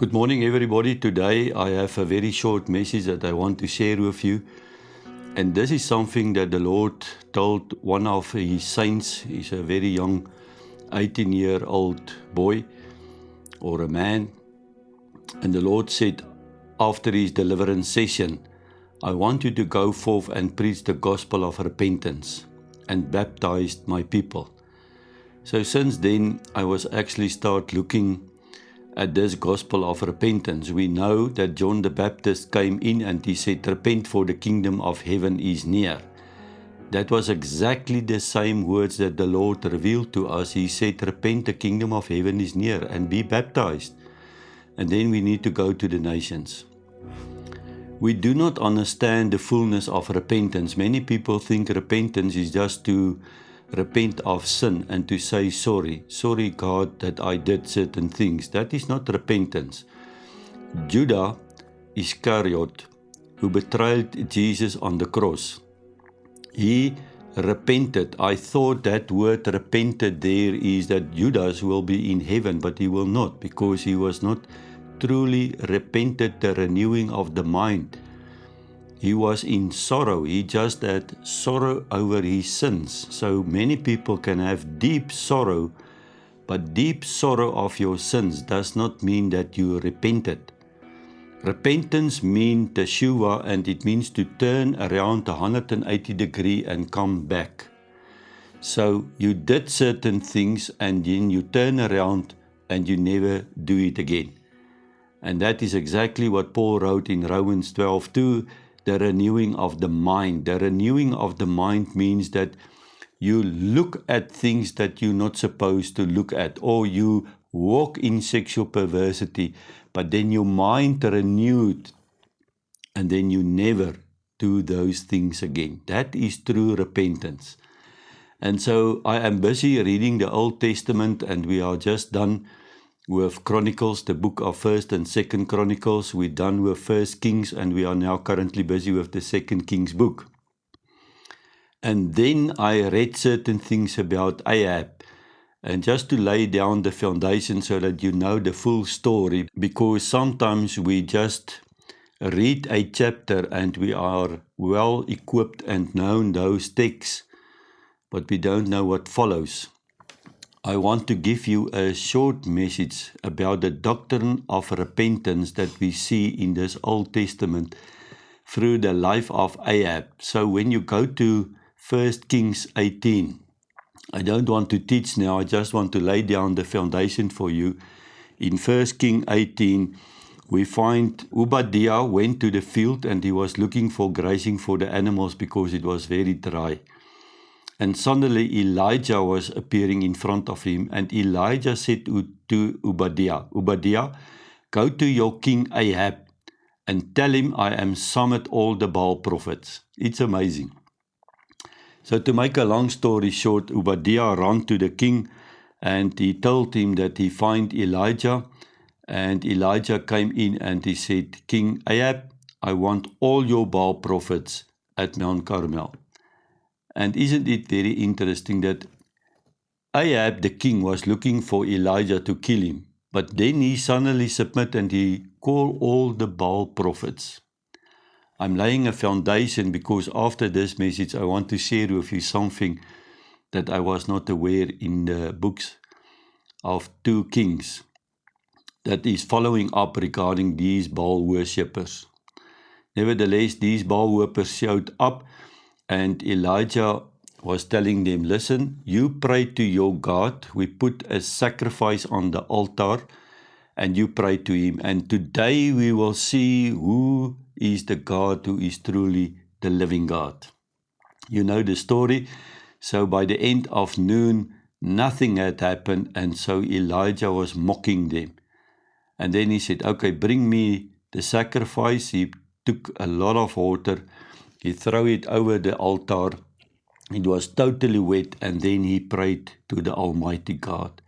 Good morning, everybody. Today I have a very short message that I want to share with you. And this is something that the Lord told one of His saints. He's a very young 18-year-old boy or a man. And the Lord said, after his deliverance session, I want you to go forth and preach the gospel of repentance and baptize my people. So since then, I was actually start looking at this gospel of repentance. We know that John the Baptist came in and he said, repent, for the kingdom of heaven is near. That was exactly the same words that the Lord revealed to us. He said, repent, the kingdom of heaven is near, and be baptized. And then we need to go to the nations. We do not understand the fullness of repentance. Many people think repentance is just to repent of sin and to say sorry. Sorry, God, that I did certain things. That is not repentance. Judas Iscariot, who betrayed Jesus on the cross, he repented. I thought that word repented there is that Judas will be in heaven, but he will not, because he was not truly repented, the renewing of the mind. He was in sorrow. He just had sorrow over his sins. So many people can have deep sorrow, but deep sorrow of your sins does not mean that you repented. Repentance means teshuvah, and it means to turn around 180 degrees and come back. So you did certain things and then you turn around and you never do it again. And that is exactly what Paul wrote in Romans 12:2, the renewing of the mind. The renewing of the mind means that you look at things that you're not supposed to look at, or you walk in sexual perversity, but then your mind renewed, and then you never do those things again. That is true repentance. And so I am busy reading the Old Testament, and we are just done with Chronicles, the book of 1st and 2nd Chronicles. We're done with 1st Kings, and we are now currently busy with the 2nd Kings book. And then I read certain things about Ahab, and just to lay down the foundation so that you know the full story, because sometimes we just read a chapter and we are well equipped and know those texts, but we don't know what follows. I want to give you a short message about the doctrine of repentance that we see in this Old Testament through the life of Ahab. So when you go to 1 Kings 18, I don't want to teach now, I just want to lay down the foundation for you. In 1 Kings 18, we find Obadiah went to the field and he was looking for grazing for the animals because it was very dry. And suddenly Elijah was appearing in front of him, and Elijah said to Obadiah, Obadiah, go to your king Ahab and tell him I am summoned all the Baal prophets. It's amazing. So to make a long story short, Obadiah ran to the king and he told him that he find Elijah, and Elijah came in and he said, King Ahab, I want all your Baal prophets at Mount Carmel. And isn't it very interesting that Ahab, the king, was looking for Elijah to kill him, but then he suddenly submitted and he called all the Baal prophets. I'm laying a foundation because after this message I want to share with you something that I was not aware in the books of 2 Kings that is following up regarding these Baal worshippers. Nevertheless, these Baal worshippers showed up, and Elijah was telling them, listen, you pray to your God. We put a sacrifice on the altar and you pray to him. And today we will see who is the God who is truly the living God. You know the story. So by the end of noon, nothing had happened. And so Elijah was mocking them. And then he said, okay, bring me the sacrifice. He took a lot of water. He threw it over the altar. It was totally wet, and then he prayed to the Almighty God.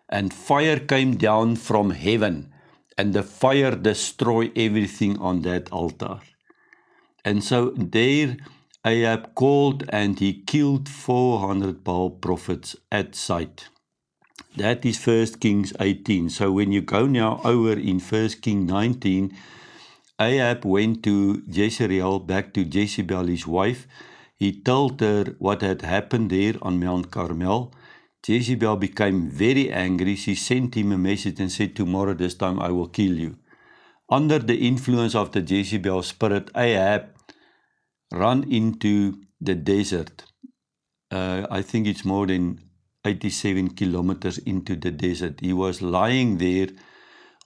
And fire came down from heaven, and the fire destroyed everything on that altar. And so there Ahab called, and he killed 400 Baal prophets at sight. That is 1 Kings 18. So when you go now over in 1 Kings 19, Ahab went to Jezreel, back to Jezebel, his wife. He told her what had happened there on Mount Carmel. Jezebel became very angry. She sent him a message and said, tomorrow this time I will kill you. Under the influence of the Jezebel spirit, Ahab ran into the desert. I think it's more than 87 kilometers into the desert. He was lying there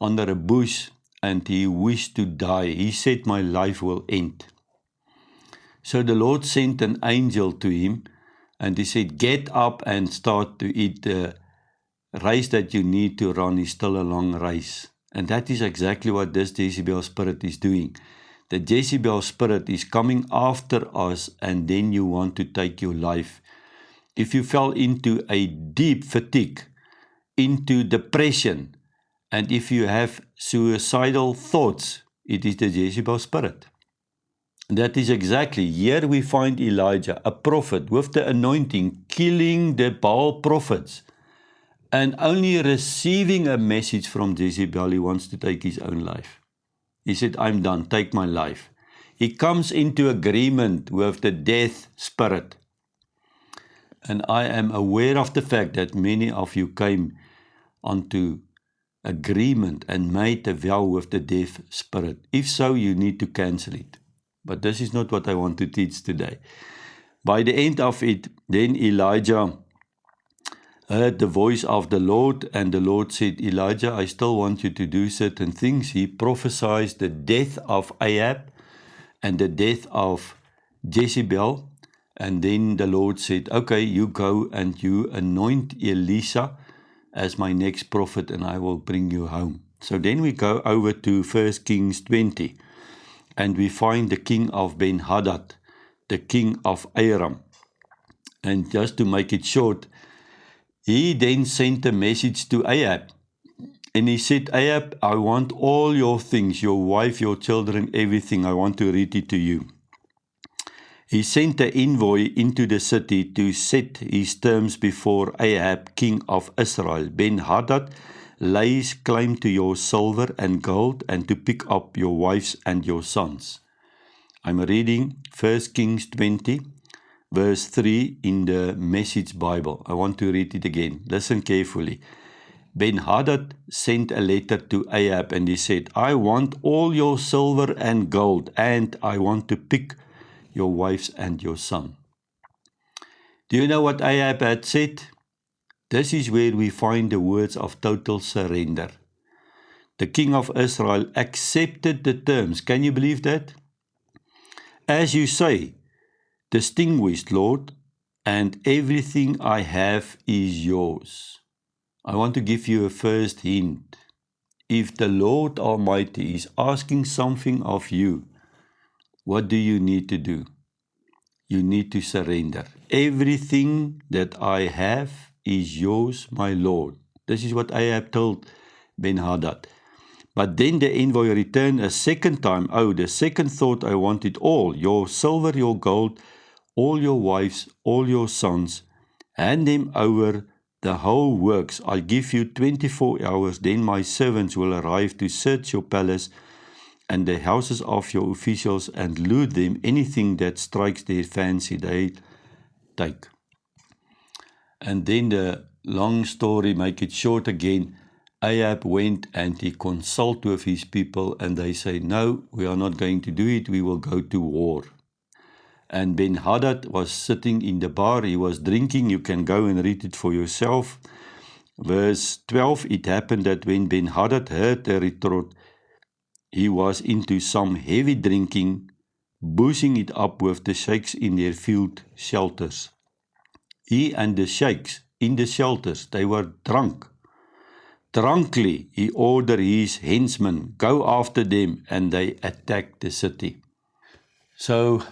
under a bush and he wished to die. He said, my life will end. So the Lord sent an angel to him and he said, get up and start to eat the race that you need to run is still a long race. And that is exactly what this Jezebel spirit is doing. The Jezebel spirit is coming after us and then you want to take your life. If you fell into a deep fatigue, into depression, and if you have suicidal thoughts, it is the Jezebel spirit. That is exactly, here we find Elijah, a prophet with the anointing, killing the Baal prophets, and only receiving a message from Jezebel, he wants to take his own life. He said, I'm done, take my life. He comes into agreement with the death spirit. And I am aware of the fact that many of you came onto agreement and made a vow with the death spirit. If so, you need to cancel it. But this is not what I want to teach today. By the end of it, then Elijah heard the voice of the Lord, and the Lord said, Elijah, I still want you to do certain things. He prophesied the death of Ahab and the death of Jezebel. And then the Lord said, okay, you go and you anoint Elisha as my next prophet and I will bring you home. So then we go over to 1 Kings 20 and we find the king of Ben-Hadad, the king of Aram. And just to make it short, he then sent a message to Ahab. And he said, Ahab, I want all your things, your wife, your children, everything. I want to read it to you. He sent an envoy into the city to set his terms before Ahab, king of Israel. Ben-Hadad lays claim to your silver and gold and to pick up your wives and your sons. I'm reading 1 Kings 20, verse 3 in the Message Bible. I want to read it again. Listen carefully. Ben-Hadad sent a letter to Ahab and he said, I want all your silver and gold and I want to pick your wives and your son. Do you know what Ahab had said? This is where we find the words of total surrender. The king of Israel accepted the terms. Can you believe that? As you say, distinguished Lord, and everything I have is yours. I want to give you a first hint. If the Lord Almighty is asking something of you, what do you need to do? You need to surrender. Everything that I have is yours, my Lord. This is what Ahab told Ben-Hadad. But then the envoy returned a second time. Oh, the second thought, I want it all. Your silver, your gold, all your wives, all your sons. Hand them over the whole works. I'll give you 24 hours. Then my servants will arrive to search your palace and the houses of your officials and loot them. Anything that strikes their fancy, they take. And then the long story, make it short again, Ahab went and he consulted with his people and they say, no, we are not going to do it, we will go to war. And Ben-Hadad was sitting in the bar, he was drinking, you can go and read it for yourself. Verse 12, it happened that when Ben-Hadad heard the retort, he was into some heavy drinking, boozing it up with the sheikhs in their field shelters. He and the sheikhs in the shelters, they were drunk. Drunkly, he ordered his henchmen, go after them, and they attacked the city. So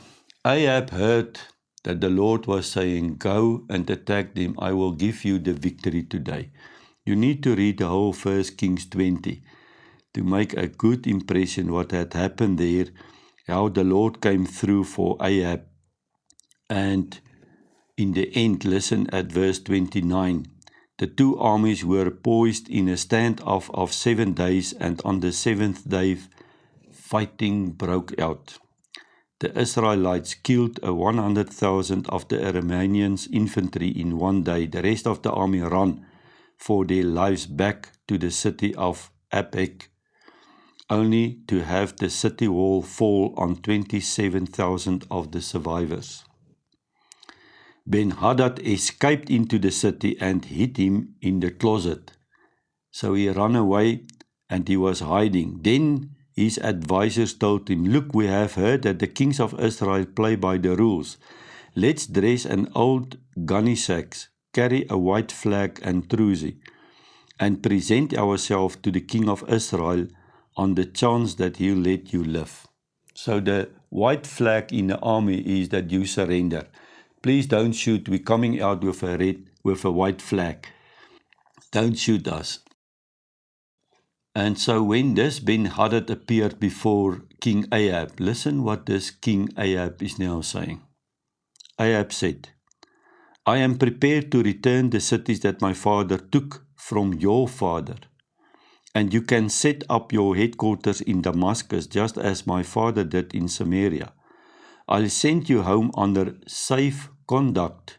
Ahab heard that the Lord was saying, go and attack them, I will give you the victory today. You need to read the whole 1 Kings 20 to make a good impression what had happened there, how the Lord came through for Ahab. And in the end, listen at verse 29. the two armies were poised in a standoff of 7 days, and on the 7th day, fighting broke out. The Israelites killed 100,000 of the Arameans infantry in one day. The rest of the army ran for their lives back to the city of Aphek, only to have the city wall fall on 27,000 of the survivors. Ben-Hadad escaped into the city and hid him in the closet. So he ran away and he was hiding. Then his advisors told him, "Look, we have heard that the kings of Israel play by the rules. Let's dress an old gunny sacks, carry a white flag and truzy, and present ourselves to the king of Israel on the chance that he'll let you live." So the white flag in the army is that you surrender. Please don't shoot. We're coming out with a white flag. Don't shoot us. And so when this Ben-Hadad appeared before King Ahab, listen what this King Ahab is now saying. Ahab said, "I am prepared to return the cities that my father took from your father, and you can set up your headquarters in Damascus just as my father did in Samaria. I'll send you home under safe conduct."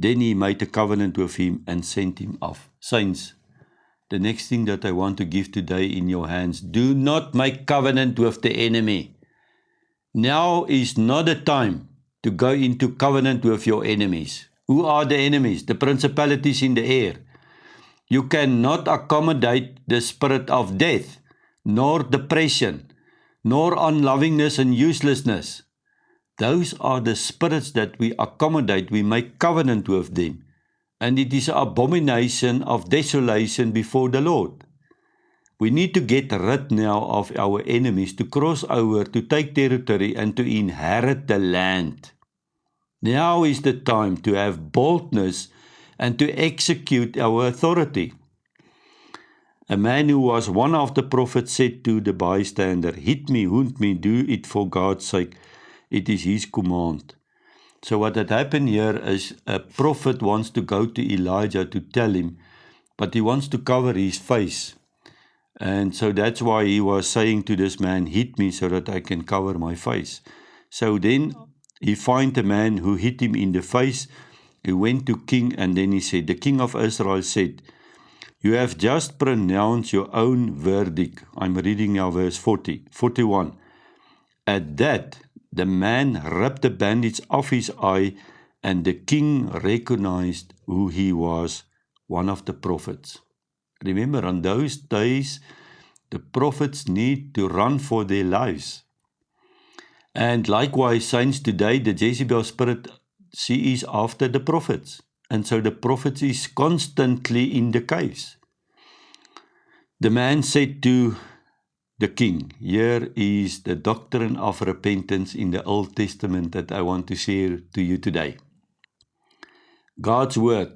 Then he made a covenant with him and sent him off. Saints, the next thing that I want to give today in your hands, do not make covenant with the enemy. Now is not the time to go into covenant with your enemies. Who are the enemies? The principalities in the air. You cannot accommodate the spirit of death, nor depression, nor unlovingness and uselessness. Those are the spirits that we accommodate. We make covenant with them. And it is an abomination of desolation before the Lord. We need to get rid now of our enemies, to cross over, to take territory, and to inherit the land. Now is the time to have boldness and to execute our authority. A man who was one of the prophets said to the bystander, "Hit me, wound me, do it for God's sake. It is his command." So what had happened here is a prophet wants to go to Elijah to tell him, but he wants to cover his face. And so that's why he was saying to this man, "Hit me so that I can cover my face." So then he found a man who hit him in the face. He went to king, and then he said, the king of Israel said, "You have just pronounced your own verdict." I'm reading now verse 41. At that, the man ripped the bandage off his eye, and the king recognized who he was, one of the prophets. Remember, on those days, the prophets need to run for their lives. And likewise, saints, today, the Jezebel spirit, she is after the prophets. And so the prophets is constantly in the caves. The man said to the king, here is the doctrine of repentance in the Old Testament that I want to share to you today. God's word,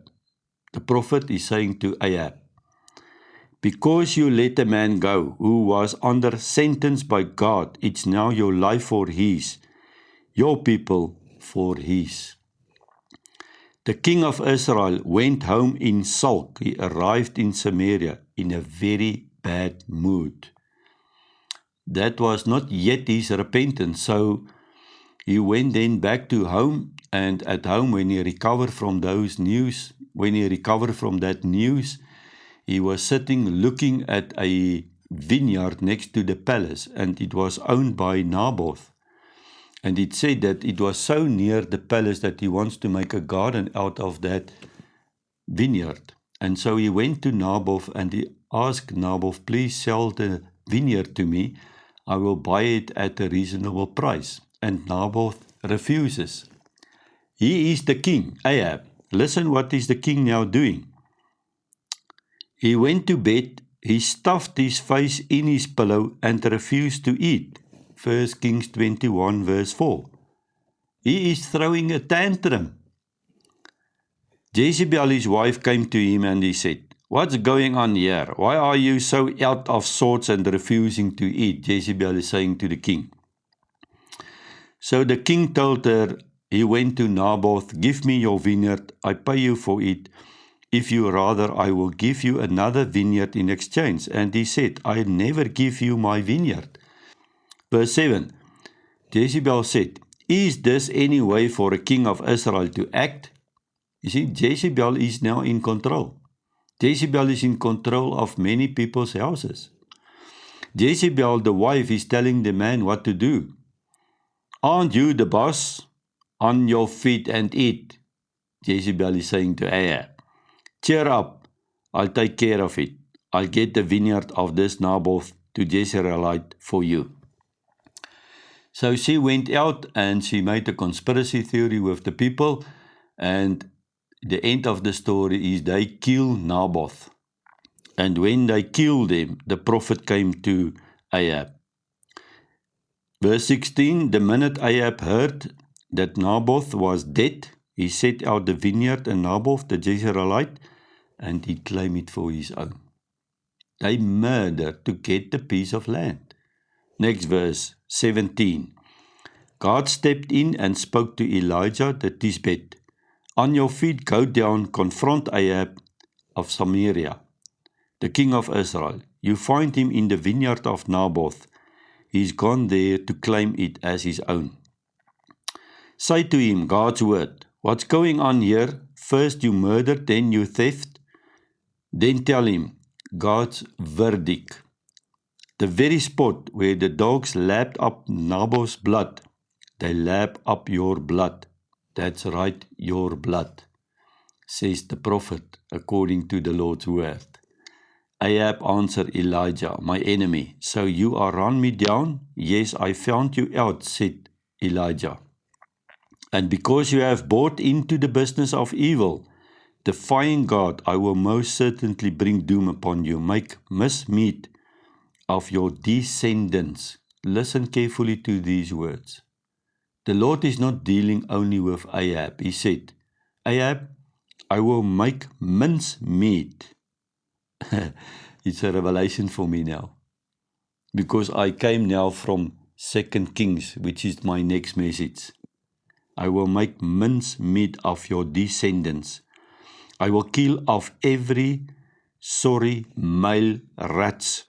the prophet is saying to Ahab, "Because you let a man go who was under sentence by God, it's now your life for his, your people for his." The king of Israel went home in sulk. He arrived in Samaria in a very bad mood. That was not yet his repentance. So he went then back to home, and at home, when he recovered from that news, he was sitting looking at a vineyard next to the palace, and it was owned by Naboth. And it said that it was so near the palace that he wants to make a garden out of that vineyard. And so he went to Naboth and he asked Naboth, "Please sell the vineyard to me. I will buy it at a reasonable price." And Naboth refuses. He is the king, Ahab. Listen what is the king now doing. He went to bed, he stuffed his face in his pillow and refused to eat. 1 Kings 21 verse 4. He is throwing a tantrum. Jezebel, his wife, came to him and he said, "What's going on here? Why are you so out of sorts and refusing to eat?" Jezebel is saying to the king. So the king told her, he went to Naboth, "Give me your vineyard, I pay you for it. if you rather, I will give you another vineyard in exchange. And he said, I'll never give you my vineyard. Verse 7, Jezebel said, is this any way for a king of Israel to act? You see, Jezebel is now in control. Jezebel is in control of many people's houses. Jezebel, the wife, is telling the man what to do. Aren't you the boss? On your feet and eat. Jezebel is saying to Ahab, cheer up, I'll take care of it. I'll get the vineyard of this Naboth to Jezreelite for you. So she went out and she made a conspiracy theory with the people, and the end of the story is they kill Naboth. And when they killed him, the prophet came to Ahab. Verse 16, the minute Ahab heard that Naboth was dead, he set out the vineyard and Naboth, the Jezreelite, and he claimed it for his own. They murdered to get the piece of land. Next verse, 17. God stepped in and spoke to Elijah the Tishbite. On your feet, go down, confront Ahab of Samaria, the king of Israel. You find him in the vineyard of Naboth. He's gone there to claim it as his own. Say to him God's word. What's going on here? First you murdered, then you theft. Then tell him God's verdict. The very spot where the dogs lapped up Naboth's blood, they lap up your blood. That's right, your blood, says the prophet, according to the Lord's word. Ahab answered Elijah, my enemy, so you are run me down? Yes, I found you out, said Elijah. And because you have bought into the business of evil, defying God, I will most certainly bring doom upon you, make mincemeat of your descendants. Listen carefully to these words. The Lord is not dealing only with Ahab. He said, Ahab, I will make mincemeat. It's a revelation for me now. Because I came now from 2 Kings, which is my next message. I will make mincemeat of your descendants. I will kill off every sorry male rats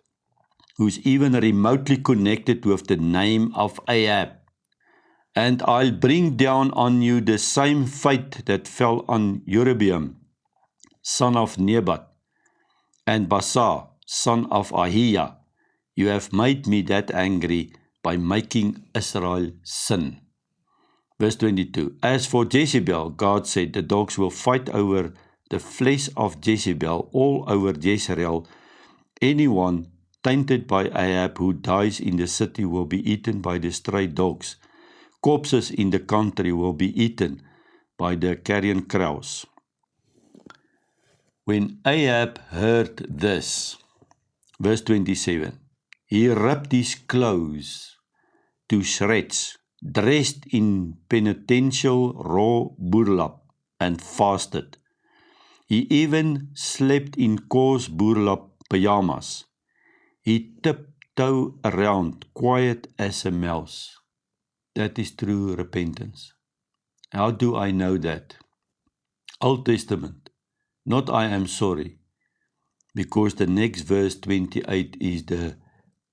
who's even remotely connected with the name of Ahab. And I'll bring down on you the same fate that fell on Jeroboam, son of Nebat, and Baasha, son of Ahiah. You have made me that angry by making Israel sin. Verse 22, as for Jezebel, God said, the dogs will fight over the flesh of Jezebel all over Jezreel. Anyone tainted by Ahab who dies in the city will be eaten by the stray dogs. Corpses in the country will be eaten by the carrion crows. When Ahab heard this, verse 27, he ripped his clothes to shreds, dressed in penitential raw burlap, and fasted. He even slept in coarse burlap pajamas. He tiptoed around, quiet as a mouse. That is true repentance. How do I know that? Old Testament, not I am sorry, because the next verse 28 is the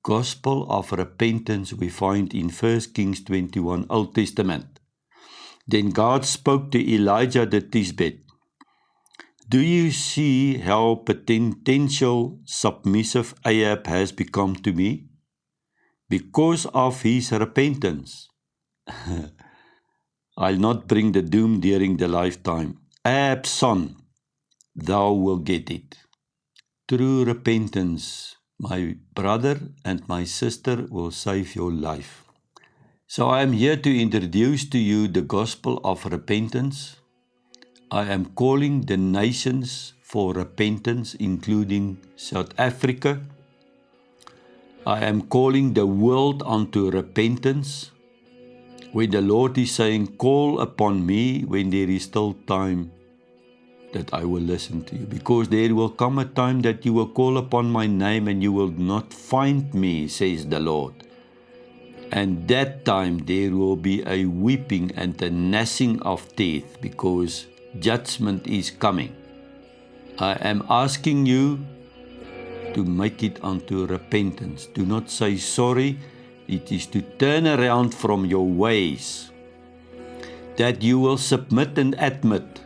gospel of repentance we find in 1 Kings 21, Old Testament. Then God spoke to Elijah the Tishbite. Do you see how potential submissive Ahab has become to me? Because of his repentance. I'll not bring the doom during the lifetime. Ahab's son, thou wilt get it. True repentance, my brother and my sister, will save your life. So I am here to introduce to you the gospel of repentance. I am calling the nations for repentance, including South Africa. I am calling the world unto repentance. When the Lord is saying, call upon me when there is still time, that I will listen to you. Because there will come a time that you will call upon my name and you will not find me, says the Lord. And that time there will be a weeping and a gnashing of teeth, because judgment is coming. I am asking you to make it unto repentance. Do not say sorry. It is to turn around from your ways. That you will submit and admit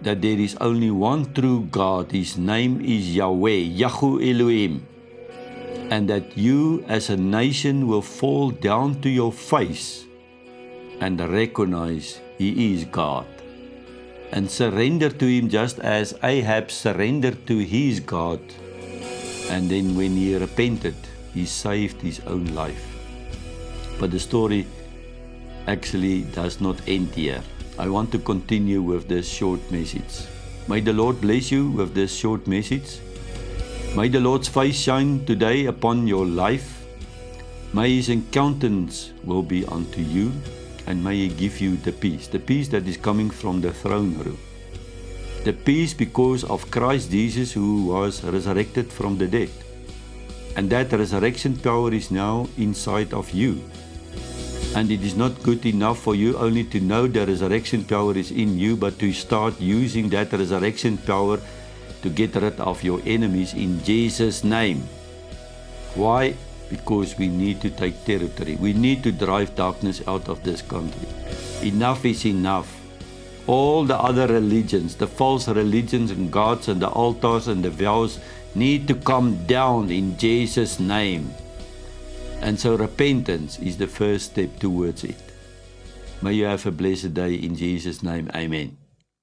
that there is only one true God. His name is Yahweh, Yahu Elohim. And that you as a nation will fall down to your face and recognize He is God. And surrender to Him just as Ahab surrendered to his God. And then when he repented, he saved his own life. But the story actually does not end here. I want to continue with this short message. May the Lord bless you with this short message. May the Lord's face shine today upon your life. May His countenance will be unto you, and may He give you the peace that is coming from the throne room. The peace because of Christ Jesus, who was resurrected from the dead. And that resurrection power is now inside of you. And it is not good enough for you only to know the resurrection power is in you, but to start using that resurrection power to get rid of your enemies in Jesus' name. Why? Because we need to take territory. We need to drive darkness out of this country. Enough is enough. All the other religions, the false religions and gods and the altars and the vows need to come down in Jesus' name. And so repentance is the first step towards it. May you have a blessed day in Jesus' name. Amen.